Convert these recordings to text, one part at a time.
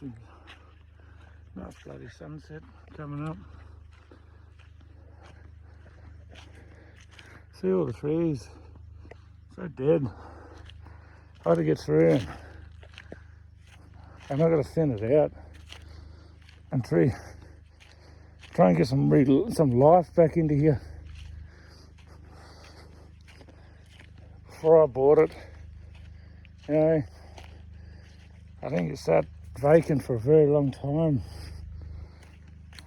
amazing. Nice bloody sunset coming up. See all the trees, so dead. Hard to get through them. And I've got to thin it out and try and get some life back into here. Before I bought it, you know, I think it sat vacant for a very long time,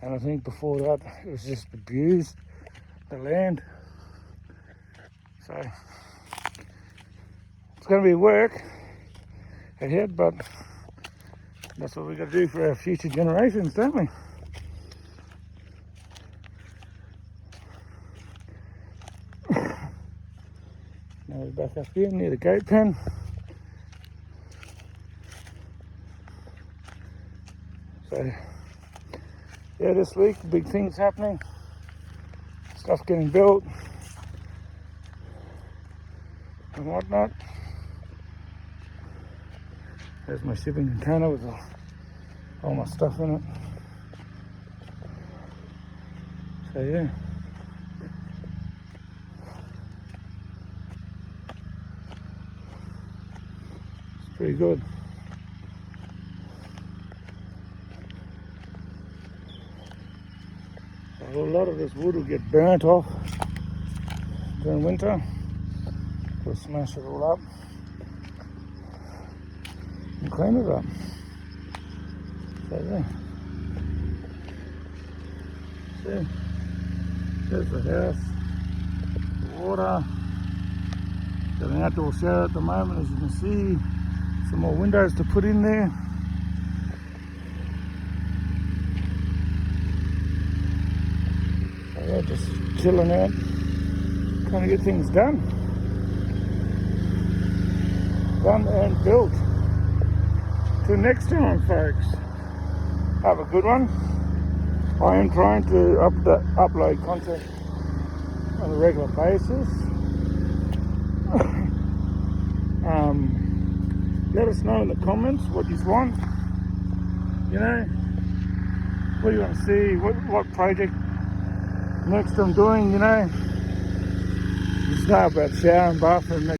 and I think before that it was just abused, the land. So it's going to be work ahead, but that's what we've got to do for our future generations, don't we? Now we're back up here near the goat pen. So yeah, this week big things happening, stuff getting built and whatnot. There's my shipping container with all my stuff in it. So yeah, it's pretty good. A lot of this wood will get burnt off during winter. We'll smash it all up and clean it up. So yeah. See, there's the house, the water. Got an outdoor shower at the moment, as you can see. Some more windows to put in there. So yeah, just chilling out, trying to get things done and built. Till next time, folks, have a good one. I am trying to upload content on a regular basis. Let us know in the comments what you want. You know, what you want to see, what project next I'm doing. You know, just know about shower and bathroom.